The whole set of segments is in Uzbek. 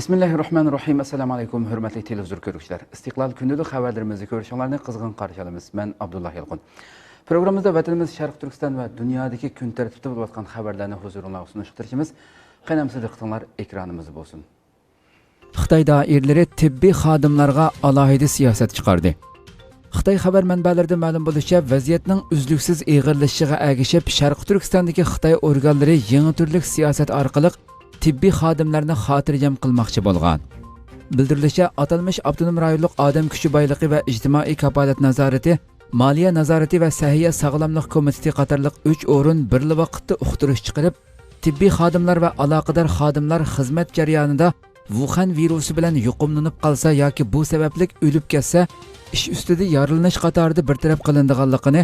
Bismillahirrahmanirrahim. Assalamu alaykum, hurmatli televizor ko'ruvchilar. Istiqlol kundalik xabarlarimizni ko'rishinglarni qizg'in qarshi olamiz. Men Abdullah Yalqin. Programmamizda vatanimiz Sharq Turkiston va dunyodagi kun tartibida bo'layotgan xabarlarni huzuringizga sunishtirishimiz. Qaynamsiz diqqatinglar ekranimizda bo'lsin. Xitoy doiralari tibbiy xodimlarga alohida siyosat chiqardi. Xitoy xabar manbalaridan ma'lum bo'lishicha, vaziyatning uzluksiz og'irlashishiga ergashib, Sharq Turkistondagi Xitoy organlari yangi turli siyosat orqali tibbiy xodimlarni xotirjam qilmoqchi bo'lgan. Bildirilishicha, atalmish avtonom rayonlik odam kuchi boyligi va ijtimoiy kafolat nazorati, moliya nazorati va sahiya sog'lomlik komiteti qatorliq 3 o'rin birli vaqtda uqtirish chiqarib, tibbiy xodimlar va aloqador xodimlar xizmat jarayonida Wuhan virusi bilan yuqumlanib qolsa yoki bu sababli o'lib ketsa, ish ustida yaralanish qatorida bartaraf qilinadiganligini,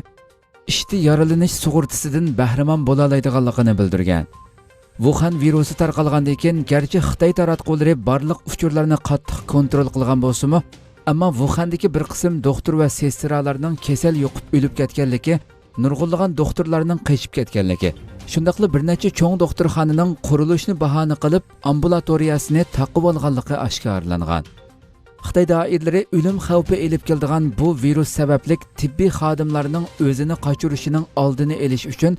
ishda yaralanish sug'urtasidan bahramon bo'la oladiganligini bildirgan. Wuhan virusi tarqalgandan keyin garchi Xitoy taratqullari barliq uchurlarni qattiq kontrol qilgan bo'lsa-mu, ammo Wuhandagi bir qism doktor va sestralarning kasal yo'qib o'lib ketganligi, nurg'unlagan doktorlarning qochib ketganligi, shundaqli bir necha cho'ng doktorxonaning qurilishini bahona qilib, ambulatoriyasini taqib olganligi oshkorlangan. Xitoy doiralari o'lim xavfi elib keladigan bu virus sababli tibbiy xodimlarning o'zini qochirishining oldini olish uchun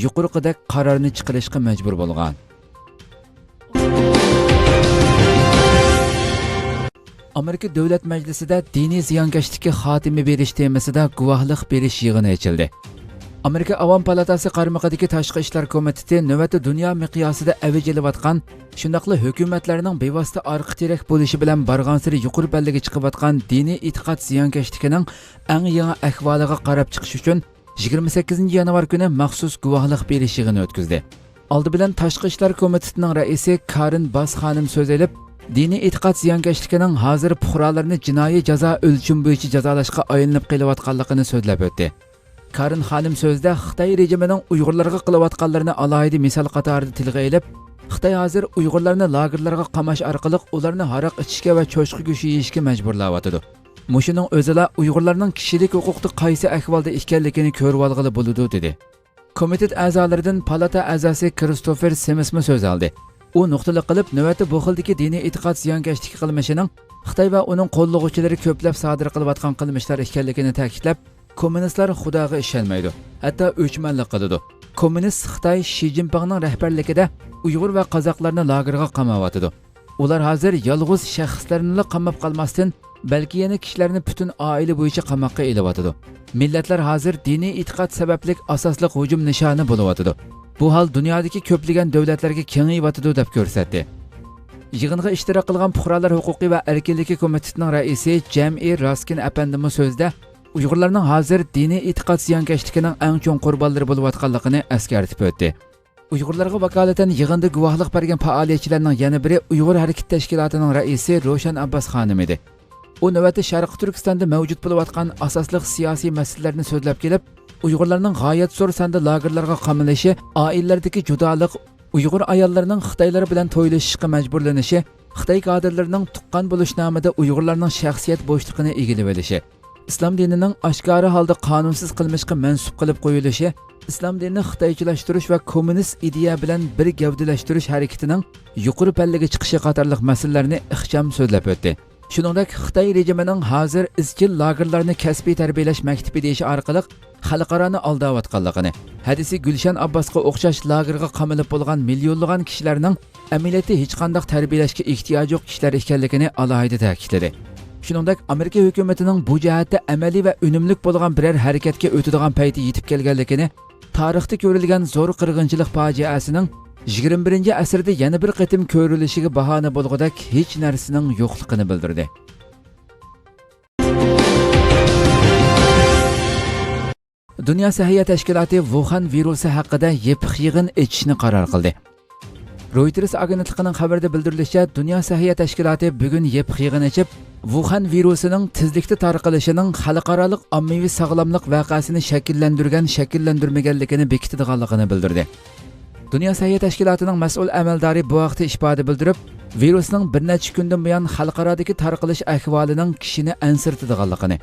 yuqorqidek qarorni chiqarishga majbur bo'lgan. Amerika Davlat Majlisida diniy ziyonkashlikka xotima berish temasida guvohlik berish yig'ini ochildi. Amerika Avom palatasi qarmog'idagi Tashqi ishlar komiteti navbatda dunyo miqyosida avjilayotgan, shundaqli hukumatlarning bevosita orqa terak bo'lishi bilan barg'ansiri yuqori ballaga chiqayotgan diniy e'tiqod ziyonkashligining eng yangi ahvoliga qarab chiqish uchun 28 yanvar kuni maxsus guvohlik berish yig'ini o'tkazdi. Oldi bilan Tashqi ishlar komitetining raisi Karin Bass xonim so'z elib, diniy e'tiqod ziyonkashligining hozir fuqarolarni jinoiy jazo o'lchim bo'yicha jazolashga aylanib kelayotganligini so'zlab o'tdi. Karin xonim so'zda Xitoy rejimining Uyg'urlarga qilayotganlarini alohida misol qatorida tilga olib, Xitoy hozir Uyg'urlarni lagerlarga qamash orqali ularni haroq ichishga va cho'chqa go'shti yeyishga majburlayotdi. Mushuning o'zila Uyg'urlarning kishilik huquqida qaysi ahvolda ekanligini ko'rib olg'ili bo'ladi dedi. Komitet a'zolaridan palata a'zosi Kristofer Semesmi so'z oldi. U nuqtali qilib, navbatda bu xildagi diniy e'tiqod ziyonkashlik qilmishining Xitoy va uning qo'llovchilari ko'plab sodir qilayotgan qilmishlar ekanligini ta'kidlab, kommunistlar Xudoga ishonmaydi, hatto o'chmanlik qiladi. Kommunist Xitoy Shi Jinpingning rahbarligida Uyg'ur va qozoqlarni lagerga qamayotdi. Ular hozir yolg'iz shaxslarni qamab qolmasdan, balki yana kishilarni butun oila bo'yicha qamoqqa elayotdi. Millatlar hozir diniy e'tiqod sababli asosli hujum nishoni bo'layotdi. Bu hol dunyodagi ko'plagan davlatlarga kengayotdi deb ko'rsatdi. Yig'inga ishtirok qilgan fuqarolar huquqi va erkinligi komitetining raisi Jam'i Raskin apandimi so'zda Uyg'urlarning hozir diniy e'tiqod ziyonkashligining eng cho'ng qurbonlari bo'layotganligini eskartib o'tdi. Uyg'urlarga vakolatan yig'inda guvohlik bergan faoliyatchilarning yana biri Uyg'ur harakat tashkilotining raisi Roshan Abbas xonim edi. U navbatda Sharq Turkistonda mavjud bo'layotgan asosli siyosiy masalalarni so'zlab kelib, Uyg'urlarning g'oyat zo'r sonda lagerlarga qamalishi, oilalardagi judolik, Uyg'ur ayollarining Xitoylar bilan to'ylashishga majburlanishi, Xitoy kadrlarining tuqqan bo'lish nomida Uyg'urlarning shaxsiyat bo'shligini egallab olishi, islom dinining oshkora holda qonunsiz qilmishga mansub qilib qo'yilishi, islom dinini xitoychilashtirish va kommunist ideya bilan bir gavdalashtirish harakatining yuqori pallaga chiqishi qatorliq masalalarni ixcham so'zlab o'tdi. Shuningdek, Xitoy rejimining hozir izchil lagerlarni kasbiy tarbiyalash maktabi deyish orqali xalqaroni aldayotganligini, hadisi Gulshan Abbasga o'xshash lagerga qamalib bo'lgan millionlagan kishilarning amaliyotda hech qanday tarbiyalashga ehtiyoji yo'q kishilar ekanligini alohida ta'kidladi. Shuningdek, Amerika hukumatining bu jihatda amaliy va unumli bo'lgan biror harakatga o'tadigan payti yetib kelganligini, tarixda ko'rilgan zo'r qirg'inchilik fojiasining 21-asrda yana bir qatim ko'rilishiga bahona bo'lg'udak hech narsaning yo'qligini bildirdi. Dunyo sahiya tashkiloti Wuhan virusi haqida yepiq yig'in ochishni qaror qildi. Reuters agentligining xabarida bildirilishicha, Dunyo sahiya tashkiloti bugun yepiq yig'in ochib, Wuhan virusining tezlikda tarqalishining xalqaro ommaviy sog'lomlik voqeasini shakllantirmaganligini bekitadiganligini bildirdi. Dunyo sahiya tashkilotining mas'ul amaldori bu vaqtda ifoda bildirib, virusning bir necha kundan buyon xalqarodagi tarqalish ahvolining kishini ansirtadiganligini,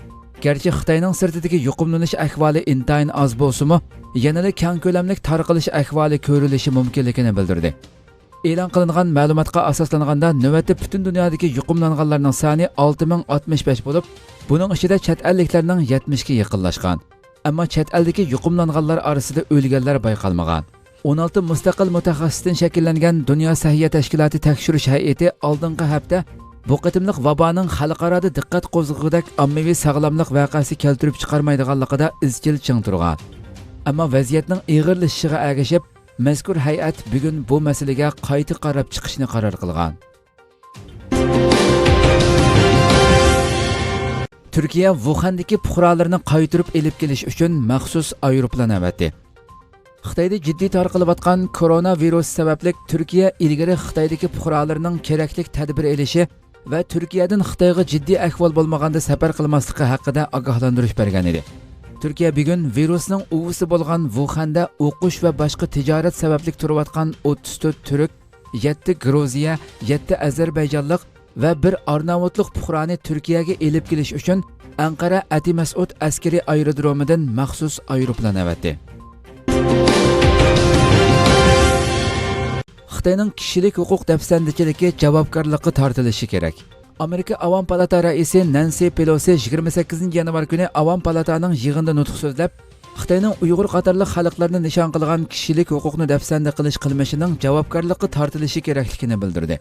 garchi Xitoyning sirtidagi yuqumlanish ahvoli intayin oz bo'lsa-mu, yanada keng ko'lamli tarqalish ahvoli ko'rilishi mumkinligini bildirdi. E'lon qilingan ma'lumotga asoslanganda navbatda butun dunyodagi yuqumlanganlarning soni 6065 bo'lib, buning ichida chet elliklarning 70 ga yaqinlashgan. Ammo chet eldagi yuqumlanganlar orasida o'lganlar bayqalmagan. 16 mustaqil mutaxassisdan shakllangan Dunyo Sahiyya tashkiloti tekshirish hay'ati oldingi hafta bu qitimliq vaboning xalqaro diqqat qo'zg'agudek ommaviy sog'lomlik voqeasi keltirib chiqarmaydiganligida izchil ching turgan. Ammo vaziyatning ig'irlashishiga ergashib, mazkur hay'at bugun bu masalaga qayta qarab chiqishni qaror qilgan. Turkiya Wuhandagi fuqarolarni qaytirib elib kelish uchun maxsus aeroplan avatdi. Xitoyda jiddiy tarqalayotgan koronavirus sababli Turkiya ilgari Xitoydagi fuqarolarning kerakli tadbir elishi va Turkiyadan Xitoyga jiddiy ahvol bo'lmaganda safar qilmasligi haqida ogohlantirish bergan edi. Turkiya bugun virusning uvisi bo'lgan Wuhanda o'qish va boshqa tijorat sababli turayotgan 34 turk, 7 Gruziya, 7 Ozarbayjonlik va 1 Arnavutlik fuqaroni Turkiyaga elib kelish uchun Anqara Ati Mas'ud askariy aerodromidan maxsus aeroplan avatdi. Xitoyning kishilik huquq dafsandichiligi javobgarlikka tortilishi kerak. Amerika Avam Palata raisi Nancy Pelosi 28 yanvar kuni Avam Palataning yig'inida nutq so'zlab, Xitoyning Uyg'ur qatorliq xalqlarni nishon qilgan kishilik huquqni dafsanda qilish qilmishining javobgarlikka tortilishi kerakligini bildirdi.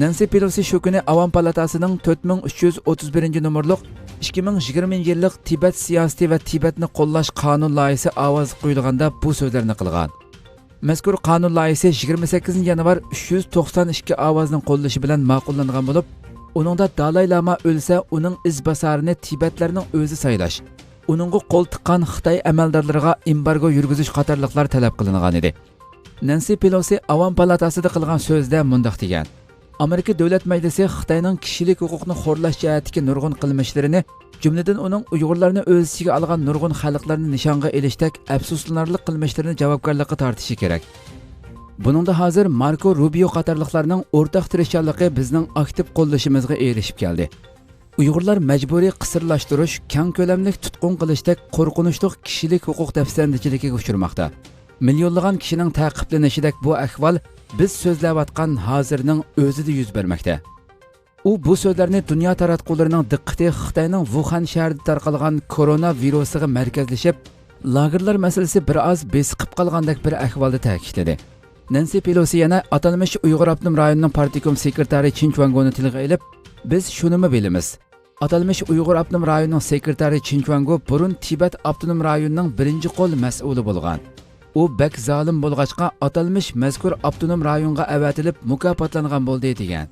Nancy Pelosi shu kuni Avam Palatasining 4331 nomerlik 2020 yillik Tibet siyosati va Tibetni qo'llash qonun loyihasi ovoz qo'yilganda bu so'zlarni qilgan. Mazkur qonun loyihasi 28 yanvar 392 ovozning qo'llashi bilan ma'qullangan bo'lib, uningda Dalay Lama o'lsa, uning izbasarini Tibetlarning o'zi saylash, uningga qo'l tiqqan Xitoy amaldorlariga embargo yurgizish qatorliqlar talab qilingan edi. Nancy Pelosi Avam Palatasida qilgan so'zda mundaq degan: Amerika Davlat Majlisi Xitoyning kishilik huquqni xo'rlash jihatidagi nurg'un qilmishlarini, jumladan uning Uyg'urlarni o'z ichiga olgan nurg'un xalqlarni nishonga elishdek afsuslanarli qilmishlarini javobgarlikka tortishi kerak. Buningda hozir Marco Rubio qatorliqlarning o'rtaq tirishchanligi bizning aktiv qo'llashimizga erishib keldi. Uyg'urlar majburiy qisirlashtirish, keng ko'lamli tutqun qilishdek qo'rqinchli kishilik huquq dafsandichiligiga uchirmoqda. Millionlagan kishining ta'qiblanishidek bu ahvol biz so'zlayotgan hozirning o'zida yuz bermoqda. U bu so'zlarni dunyo taratqullarining diqqati Xitoyning Wuhan shahrida tarqalgan koronavirusiga markazlashib, lagerlar masalasi biroz besiqib qolgandek bir ahvolda ta'kidladi. Nancy Pelosi yana atalmish Uyg'ur avtonom rayonining partikom sekretari Chin Chuangoni tilga olib, biz shunimi bilamiz. Atalmish Uyg'ur avtonom rayonining sekretari Chin Chuango burun Tibet avtonom rayonining birinchi qo'l mas'uli bo'lgan. U bek zolim bo'lg'achqa atalmish mazkur avtonom rayonga avatilib mukofotlangan bo'ldi degan.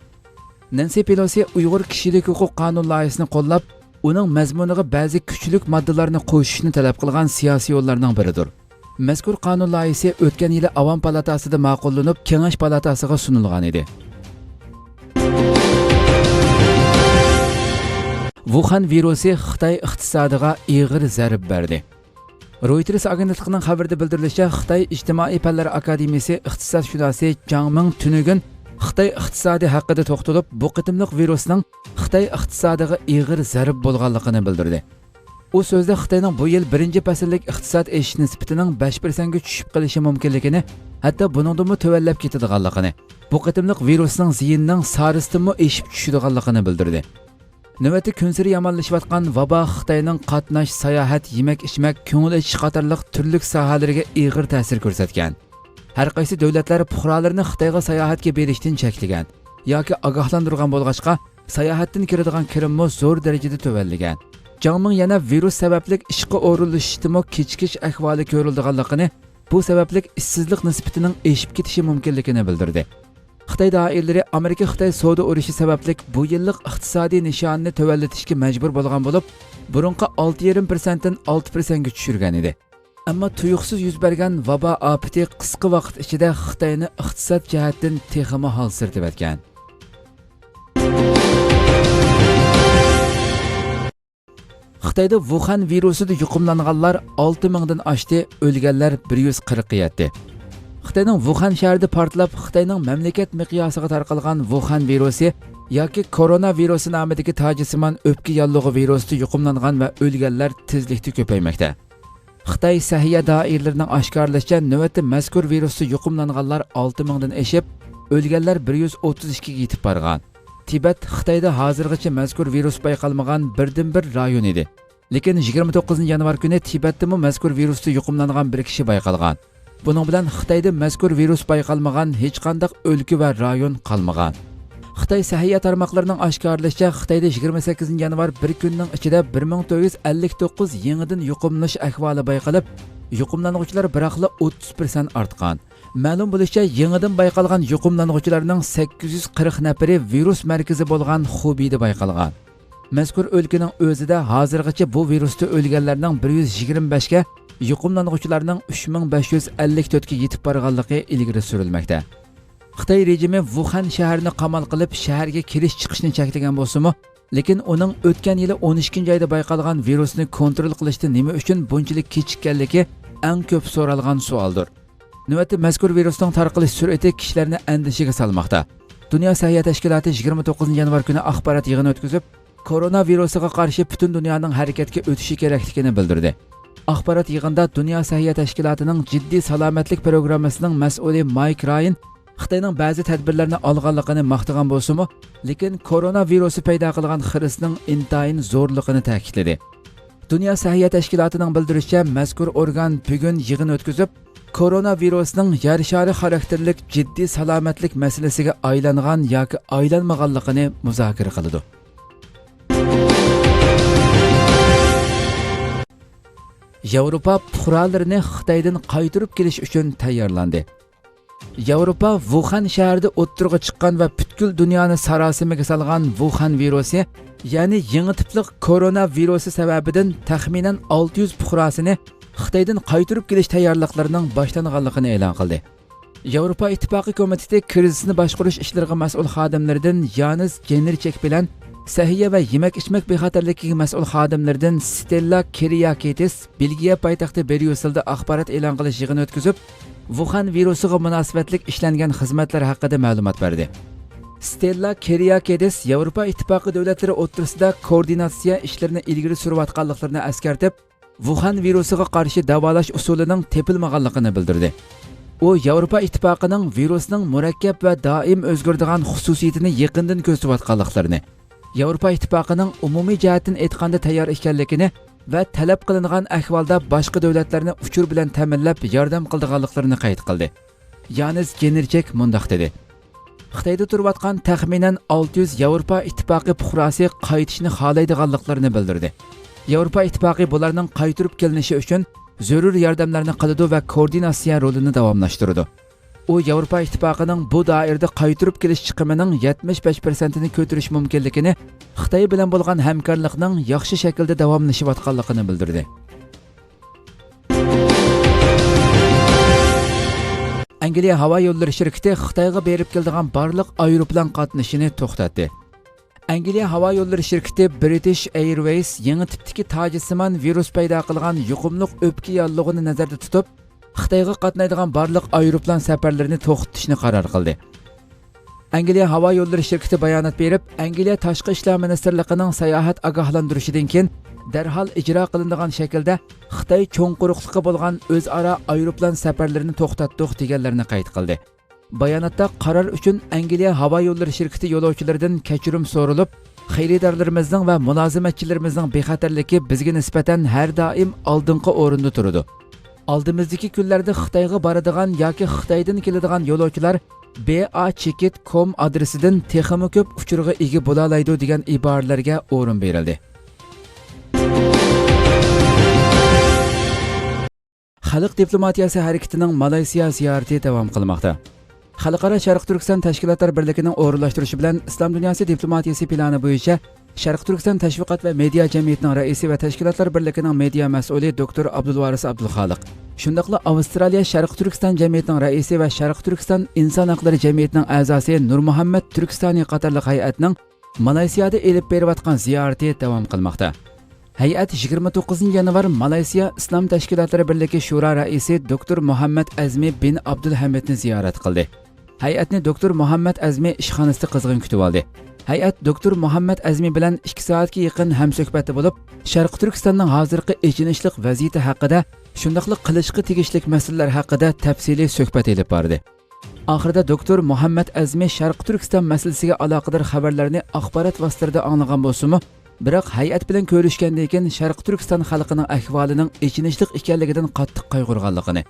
Nancy Pelosi Uyg'ur kishilik huquq qonun loyihasini qo'llab, uning mazmuniga ba'zi kuchlik moddalarni qo'shishni talab qilgan siyosiy yo'llarning biridir. Mazkur qonun loyihasi o'tgan yili Avam Palatasida ma'qullanib, Kengash palatasiga sunilgan edi. Wuhan virusi Xitoy iqtisodiga og'ir zarb berdi. Reuters agentligining xabarida bildirilishicha, Xitoy Ijtimoiy fanlar akademiyasi iqtisodshunosi Zhang Ming tunugun Xitoy iqtisodi haqida to'xtalib, bu qitimliq virusning Xitoy iqtisodiga og'ir zarb bo'lganligini bildirdi. U so'zda Xitoyning bu yil birinchi fasllik iqtisod o'sish nisbatining 5% ga tushib qolishi mumkinligini, hatto buningdami tuvallab ketadiganligini, bu qitimliq virusning ziyinining saristinmi eshib tushadiganligini bildirdi. Navbatda kunsiri yomonlashayotgan vabo Xitoyning qatnash, sayohat, yemak-ichmak, ko'ngil ichish qatorliq turli sohalarga og'ir ta'sir ko'rsatgan. Har qaysi davlatlar fuqarolarini Xitoyga sayohatga berishdan cheklagan yoki ogohlantirgan bo'lg'achqa, sayohatdan kiradigan kirimmo zo'r darajada tuvallagan. Zhang Ming yana virus sababli ishqa o'rinlashishdimi kechikish ahvoli ko'rilganligini, bu sababli ishsizlik nisbatining eshib ketishi mumkinligini bildirdi. Xitoy doiralari Amerika Xitoy savdo urushi sababli bu yillik iqtisodiy nishonni tuvallatishga majbur bo'lgan bo'lib, burunqa 6,5% dan 6% ga tushirgan edi. Ammo tuyuqsiz yuz bergan vabo ofati qisqa vaqt ichida Xitoyni iqtisod jihatdan texmo holsirtib etgan. Xitoyda Wuhan virusida yuqumlanganlar 6000 dan oshdi, o'lganlar 147. Xitoyning Wuhan shahrida portlab, Xitoyning mamlakat miqyosiga tarqalgan Wuhan virusi yoki koronavirusi nomidagi tojisimon o'pka yollig'i virusida yuqumlangan va o'lganlar tezlikda ko'paymoqda. Xitoy Sahiyya doiralarining oshkorlashicha, navbatda mazkur virusda yuqumlanganlar 6000 dan oshib, o'lganlar 132 ga yetib borgan. Tibet Xitoyda hozirgacha mazkur virus bayqalmagan birdan-bir rayon edi. Lekin 29 yanvar kuni Tibetdami mazkur virusda yuqumlangan bir kishi bayqalgan. Buning bilan Xitoyda mazkur virus bayqalmagan hech qanday o'lka va rayon qolmagan. Xitoy sahiya tarmoqlarining oshkorlashicha, Xitoyda 28 yanvar bir kunning ichida 1459 yangidan yuqumlanish ahvoli bayqalib, yuqumlanuvchilar biroqla 30% ortgan. Ma'lum bo'lishicha, yangidan bayqalgan yuqumlanuvchilarning 840 nafari virus markazi bo'lgan Xubeyda bayqalgan. Mazkur o'lkaning o'zida hozirgacha bu virusda o'lganlarning 125 ga, yuqumlanuvchilarning 3554 ga yetib borganligi ilgari surilmoqda. Xitoy rejimi Wuhan shaharini qamal qilib, shaharga kirish chiqishni cheklagan bo'lsa-mu, lekin uning o'tgan yili 12-oyda bayqalgan virusni kontrol qilishda nima uchun bunchalik kechikkanligi eng ko'p so'ralgan savoldir. Navbatda mazkur virusning tarqalish sur'ati kishilarni andishiga solmoqda. Dunyo sog'liqni tashkiloti 29 yanvar kuni axborot yig'ini o'tkazib, koronavirusiga qarshi butun dunyoning harakatga o'tishi kerakligini bildirdi. Axborot yig'inida Dunyo sog'liqni tashkilotining jiddiy salomatlik programmasining mas'uli Mike Ryan Xitoyning ba'zi tadbirlarni olganligini maqtagan bo'lsa-mu, lekin koronavirusi paydo qilgan xirrisning intayin zo'rligini ta'kidladi. Dunyo sog'liqni tashkilotining bildirishicha, mazkur organ bugun yig'in o'tkazib, koronavirusning yer shari xarakterlik jiddiy salomatlik masalasiga aylangan yoki aylanmaganligini muzokara qiladi. Yevropa fuqarolarini Xitoydan qaytarib kelish uchun tayyorlandi. Yevropa Wuhan shahrida o'ttirg'a chiqqan va butkul dunyoni sarosimaga solgan Wuhan virusi, ya'ni yangi tipli koronavirusi sababidan taxminan 600 fuqarosini Xitoydan qaytarib kelish tayyorliklarining boshlanganligini e'lon qildi. Yevropa Ittifoqi komiteti krizisni boshqarish ishlariga mas'ul xodimlaridan Yanis Genirchek bilan Sahiya va yemak-ichmak bexatarligiga mas'ul xodimlardan Stella Kyriakides Belgiya poytaxti Bryusselda axborot e'lon qilish yig'ini o'tkazib, Wuhan virusiga munosabatlik ishlangan xizmatlar haqida ma'lumot berdi. Stella Kyriakides Yevropa Ittifoqi davlatlari o'rtasida koordinatsiya ishlarini ilgari surayotganliklarini eskartib, Wuhan virusiga qarshi davolash usulining tepilmaganligini bildirdi. U Yevropa Ittifoqining virusning murakkab va doim o'zgaradigan xususiyatini yaqindan ko'rsatayotganliklarini, Yevropa Ittifoqining umumiy jihatdan aytganda tayyor ekanligini va talab qilingan ahvolda boshqa davlatlarni uchur bilan ta'minlab yordam qilganliklarini qayd qildi. Yanis Genirchek mundaq dedi: Xitoyda turayotgan taxminan 600 Yevropa Ittifoqi fuqarosi qaytishni xohlaydiganliklarini bildirdi. Yevropa Ittifoqi bularning qaytirib kelinishi uchun zarur yordamlarni qiladi va koordinatsiya rolini davomlashtiradi. U Yevropa Ittifoqining bu doirada qaytirib kelish chiqimining 75%ni ko'tarish mumkinligini, Xitoy bilan bo'lgan hamkorlikning yaxshi shaklda davomlashayotganligini bildirdi. Angliya havo yo'llari shirkati Xitoyga berib keladigan barliq aeroplan qatnashini to'xtatdi. Angliya havo yo'llari shirkati British Airways yangi tipdagi tojisimon virus paydo qilgan yuqumli o'pka yollig'ini nazarda tutib, Xitoyga qatnaydigan barliq aeroplan safarlarini to'xtatishni qaror qildi. Angliya havo yo'llari shirkati bayonot berib, Angliya Tashqi ishlar ministrligining sayohat ogohlantirishidan keyin darhol ijro qilinadigan shaklda Xitoy cho'ng quruqliqqa bo'lgan o'zaro aeroplan safarlarini to'xtatdik deganlarini qayd qildi. Bayonotda qaror uchun Angliya havo yo'llari shirkati yo'lovchilaridan kechirim so'ralib, xaridorlarimizning va mulozimatchilarimizning bexatarligi bizga nisbatan har doim oldingi o'rinda turadi. Oldimizdagi kunlarda Xitoyga boradigan yoki Xitoydan keladigan yo'lovchilar ba-chekit.com adresidan texmi ko'p uchurga ega bo'la oladi degan iboralarga o'rin berildi. Xalq diplomatiyasi harakatining Malayziya ziyorati davom qilmoqda. Xalqaro Sharq Turkiston tashkilotlar birligining o'rinlashtirishi bilan Islom dunyosi diplomatiyasi plani bo'yicha Sharq Turkiston tashviqot va media jamiyatining raisi va tashkilotlar birligining media mas'uli Dr. Abdulvaris Abdulxoliq, shundaqla Avstraliya Sharq Turkiston jamiyatining raisi va Sharq Turkiston inson haqlari jamiyatining a'zosi Nurmuhammad Turkistoniy qatorliq hay'atning Malayziyada elib berayotgan ziyorati davom qilmoqda. Hay'at 29 yanvar Malayziya Islom tashkilotlari birligi shura raisi Dr. Muhammad Azmi bin Abdulhamidni ziyorat qildi. Hay'atni Dr. Muhammad Azmi ishxonasida qizg'in kutib oldi. Hay'at Dr. Muhammad Azmi bilan 2 soatga yaqin hamsuhbatda bo'lib, Sharq Turkistonning hozirgi ijinishli vaziyati haqida, shundaqli qilishga tegishli masalalar haqida tafsiliy suhbat elib bordi. Oxirida doktor Muhammad Azmi Sharq Turkiston masalasiga aloqador xabarlarni axborot vositalarida anglagan bo'lsa-mu, biroq hay'at bilan ko'rishgandan keyin Sharq Turkiston xalqining ahvolining ichinishlik ekanligidan qattiq qayg'urganligini,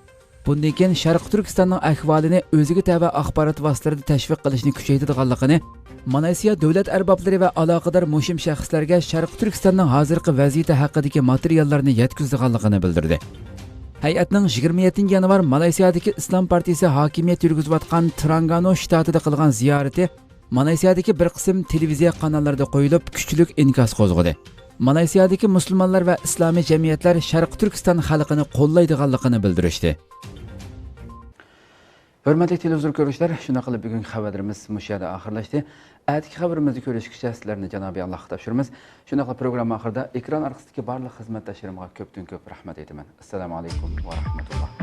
bundan keyin Sharq Turkistonning ahvolini o'ziga tava axborot vositalarida tashviq qilishni kuchaytirganligini, Malayziya davlat arboblari va aloqador muhim shaxslarga Sharq Turkistonning hozirgi vaziyati haqidagi materiallarni yetkazganligini bildirdi. Hay'atning 27 yanvar Malayziyadagi Islom partiyasi hokimiyat yurgizayotgan Terengganu shtatida qilgan ziyorati Malayziyadagi bir qism televiziya kanallarida qo'yilib, kuchli inkas qo'zg'adi. Malayziyadagi musulmonlar va islomiy jamiyatlar Sharq Turkiston xalqini qo'llaydiganligini bildirishdi. Hurmatli televizor ko'ruvchilar, shuna qilib bugungi xabarimiz mushada oxirlashdi. Atki xabarimizni ko'rishgacha sizlarni Janobiy Allohga topshiramiz. Shuna qilib programma oxirida ekran orqasidagi barliq xizmatdoshlarimga ko'pdan ko'p rahmat aytaman. Assalomu alaykum va rahmatulloh.